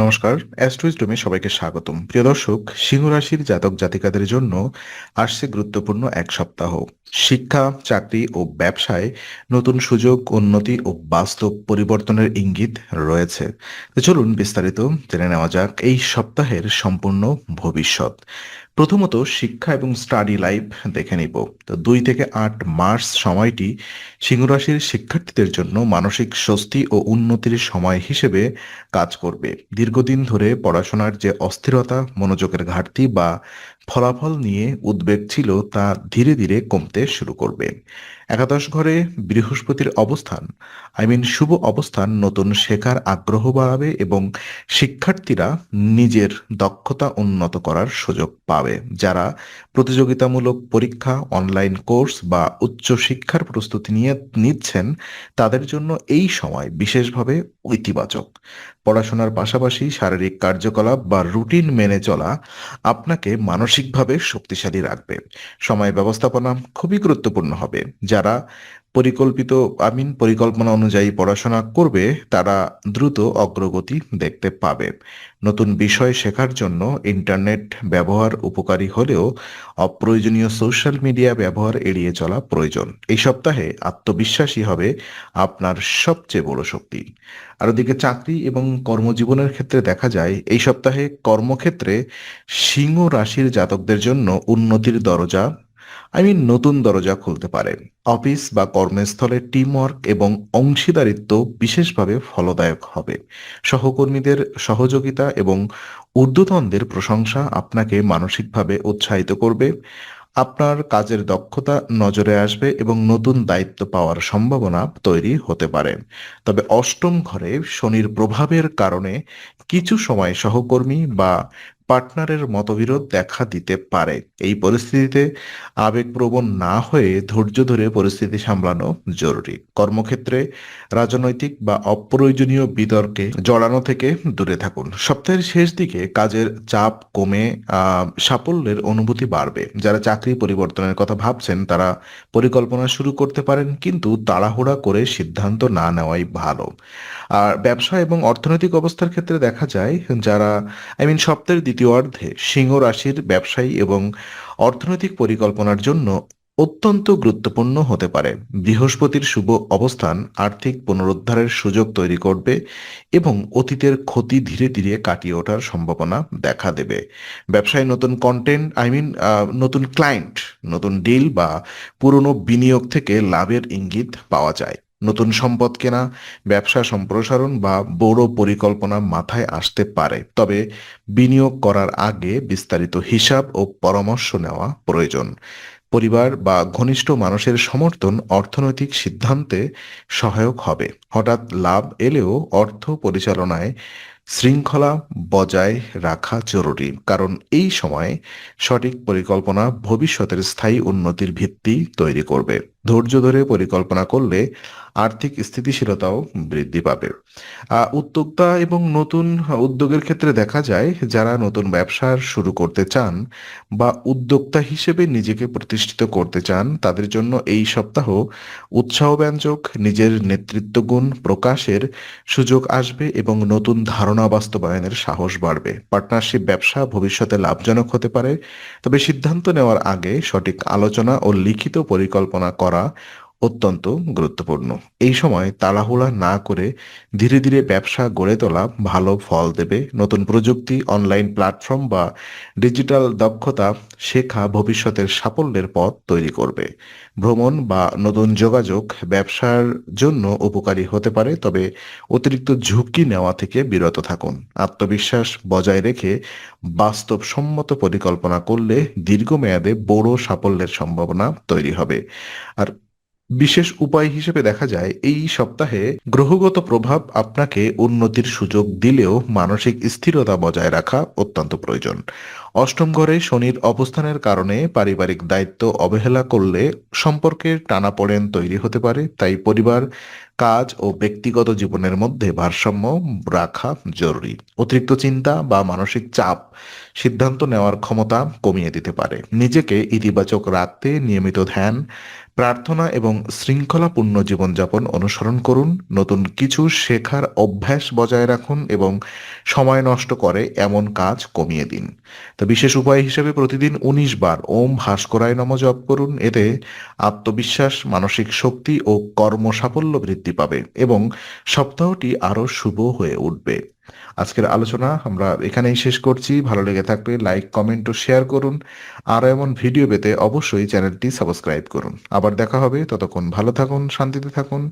নমস্কার, অ্যাস্ট্রোইজডমে সবাইকে স্বাগতম। প্রিয় দর্শক, সিংহ রাশির জাতক জাতিকাদের জন্য আসছে গুরুত্বপূর্ণ এক সপ্তাহ। শিক্ষা, চাকরি ও ব্যবসায় নতুন সুযোগ, উন্নতি ও বাস্তব পরিবর্তনের ইঙ্গিত রয়েছে। তো চলুন বিস্তারিত জেনে নেওয়া যাক এই সপ্তাহের সম্পূর্ণ ভবিষ্যৎ। প্রথমত শিক্ষা এবং স্টাডি লাইফ দেখে নিব। তো 2 থেকে 8 মার্চ সময়টি সিংহ রাশির শিক্ষার্থীদের জন্য মানসিক স্বস্তি ও উন্নতির সময় হিসেবে কাজ করবে। দীর্ঘদিন ধরে পড়াশোনার যে অস্থিরতা, মনোযোগের ঘাটতি বা ফলাফল নিয়ে উদ্বেগ ছিল তা ধীরে ধীরে কমতে শুরু করবে। একাদশ ঘরে বৃহস্পতির অবস্থান, শুভ অবস্থান নতুন শেখার আগ্রহ বাড়াবে এবং শিক্ষার্থীরা নিজের দক্ষতা উন্নত করার সুযোগ পাবে। যারা প্রতিযোগিতামূলক পরীক্ষা, অনলাইন কোর্স বা উচ্চ শিক্ষার প্রস্তুতি নিচ্ছেন, তাদের জন্য এই সময় বিশেষভাবে ইতিবাচক। পড়াশোনার পাশাপাশি শারীরিক কার্যকলাপ বা রুটিন মেনে চলা আপনাকে মানসিকভাবে শক্তিশালী রাখবে। সময় ব্যবস্থাপনা খুবই গুরুত্বপূর্ণ হবে। যারা পরিকল্পনা অনুযায়ী পড়াশোনা করবে, তারা দ্রুত অগ্রগতি দেখতে পাবে। নতুন বিষয় শেখার জন্য ইন্টারনেট ব্যবহার উপকারী হলেও অপ্রয়োজনীয় সোশ্যাল মিডিয়া ব্যবহার এড়িয়ে চলা প্রয়োজন। এই সপ্তাহে আত্মবিশ্বাসী হবে আপনার সবচেয়ে বড় শক্তি। আর ওদিকে চাকরি এবং কর্মজীবনের ক্ষেত্রে দেখা যায় এই সপ্তাহে কর্মক্ষেত্রে সিংহ রাশির জাতকদের জন্য উন্নতির দরজা নতুন দরজা খুলতে পারে। অফিস বা কর্মস্থলে টিমওয়ার্ক এবং অংশীদারিত্ব বিশেষভাবে ফলদায়ক হবে। সহকর্মীদের সহযোগিতা এবং ঊর্ধ্বতনদের প্রশংসা আপনাকে মানসিকভাবে উৎসাহিত করবে। আপনার কাজের দক্ষতা নজরে আসবে এবং নতুন দায়িত্ব পাওয়ার সম্ভাবনা তৈরি হতে পারে। তবে অষ্টম ঘরে শনির প্রভাবের কারণে কিছু সময় সহকর্মী বা পার্টনারের মতবিরোধ দেখা দিতে পারে। এই পরিস্থিতিতে আবেগপ্রবণ না হয়ে ধৈর্য ধরে পরিস্থিতি সামলানো জরুরি। কর্মক্ষেত্রে রাজনৈতিক বা অপ্রয়োজনীয় বিতর্কে জড়ানো থেকে দূরে থাকুন। সপ্তাহের শেষ দিকে কাজের চাপ কমে সাফল্যের অনুভূতি বাড়বে। যারা চাকরি পরিবর্তনের কথা ভাবছেন, তারা পরিকল্পনা শুরু করতে পারেন, কিন্তু তাড়াহুড়া করে সিদ্ধান্ত না নেওয়াই ভালো। আর ব্যবসা এবং অর্থনৈতিক অবস্থার ক্ষেত্রে দেখা যায় যারা সপ্তাহের দ্বিতীয়ার্ধে সিংহ রাশির ব্যবসায়ী এবং অর্থনৈতিক পরিকল্পনার জন্য অত্যন্ত গুরুত্বপূর্ণ হতে পারে। বৃহস্পতির শুভ অবস্থান আর্থিক পুনরুদ্ধারের সুযোগ তৈরি করবে এবং অতীতের ক্ষতি ধীরে ধীরে কাটিয়ে ওঠার সম্ভাবনা দেখা দেবে। ব্যবসায় নতুন কন্টেন্ট নতুন ক্লায়েন্ট, নতুন ডিল বা পুরনো বিনিয়োগ থেকে লাভের ইঙ্গিত পাওয়া যায়। নতুন সম্পদ কেনা, ব্যবসা সম্প্রসারণ বা বড় পরিকল্পনা মাথায় আসতে পারে। তবে বিনিয়োগ করার আগে বিস্তারিত হিসাব ও পরামর্শ নেওয়া প্রয়োজন। পরিবার বা ঘনিষ্ঠ মানুষের সমর্থন অর্থনৈতিক সিদ্ধান্তে সহায়ক হবে। হঠাৎ লাভ এলেও অর্থ পরিচালনায় শৃঙ্খলা বজায় রাখা জরুরি, কারণ এই সময় সঠিক পরিকল্পনা ভবিষ্যতের স্থায়ী উন্নতির ভিত্তি তৈরি করবে। ধৈর্য ধরে পরিকল্পনা করলে আর্থিক স্থিতিশীলতাও বৃদ্ধি পাবে। উদ্যোক্তা এবং নতুন উদ্যোগের ক্ষেত্রে দেখা যায় যারা নতুন ব্যবসা শুরু করতে চান বা উদ্যোক্তা হিসেবে নিজেকে প্রতিষ্ঠিত করতে চান, তাদের জন্য এই সপ্তাহ উৎসাহব্যঞ্জক। নিজের নেতৃত্ব গুণ প্রকাশের সুযোগ আসবে এবং নতুন ধারণা বাস্তবায়নের সাহস বাড়বে। পার্টনারশিপ ব্যবসা ভবিষ্যতে লাভজনক হতে পারে, তবে সিদ্ধান্ত নেওয়ার আগে সঠিক আলোচনা ও লিখিত পরিকল্পনা করা অত্যন্ত গুরুত্বপূর্ণ। এই সময় তাড়াহুড়া না করে ধীরে ধীরে ব্যবসা গড়ে তোলা ভালো ফল দেবে। নতুন প্রযুক্তি, অনলাইন প্ল্যাটফর্ম বা ডিজিটাল দক্ষতা শেখা ভবিষ্যতের সাফল্যের পথ তৈরি করবে। ভ্রমণ বা নতুন যোগাযোগ ব্যবসার জন্য উপকারী হতে পারে, তবে অতিরিক্ত ঝুঁকি নেওয়া থেকে বিরত থাকুন। আত্মবিশ্বাস বজায় রেখে বাস্তবসম্মত পরিকল্পনা করলে দীর্ঘমেয়াদে বড় সাফল্যের সম্ভাবনা তৈরি হবে। আর বিশেষ উপায় হিসেবে দেখা যায় এই সপ্তাহে গ্রহগত প্রভাব আপনাকে উন্নতির সুযোগ দিলেও মানসিক স্থিরতা বজায় রাখা অত্যন্ত প্রয়োজন। অষ্টম ঘরে শনির অবস্থানের কারণে পারিবারিক দায়িত্ব অবহেলা করলে সম্পর্কের টানাপোড়েন তৈরি হতে পারে। তাই পরিবার কাজ ও ব্যক্তিগত জীবনের মধ্যে ভারসাম্য রাখা জরুরি। অতিরিক্ত চিন্তা বা মানসিক চাপ সিদ্ধান্ত নেওয়ার ক্ষমতা কমিয়ে দিতে পারে। নিজেকে ইতিবাচক রাখতে নিয়মিত ধ্যান, প্রার্থনা এবং শৃঙ্খলাপূর্ণ জীবনযাপন অনুসরণ করুন। নতুন কিছু শেখার অভ্যাস বজায় রাখুন এবং সময় নষ্ট করে এমন কাজ কমিয়ে দিন। তো বিশেষ উপায় হিসেবে প্রতিদিন ১৯ বার ওম ভাস্করায় নমঃ জপ করুন। এতে আত্মবিশ্বাস, মানসিক শক্তি ও কর্মসাফল্য বৃদ্ধি পাবে এবং সপ্তাহটি আরো শুভ হয়ে উঠবে। আজকের আলোচনা আমরা এখানেই শেষ করছি। ভালো লেগে থাকলে লাইক, কমেন্ট ও শেয়ার করুন। আর এমন ভিডিও পেতে অবশ্যই চ্যানেলটি সাবস্ক্রাইব করুন। আবার দেখা হবে, ততক্ষণ ভালো থাকুন, শান্তিতে থাকুন।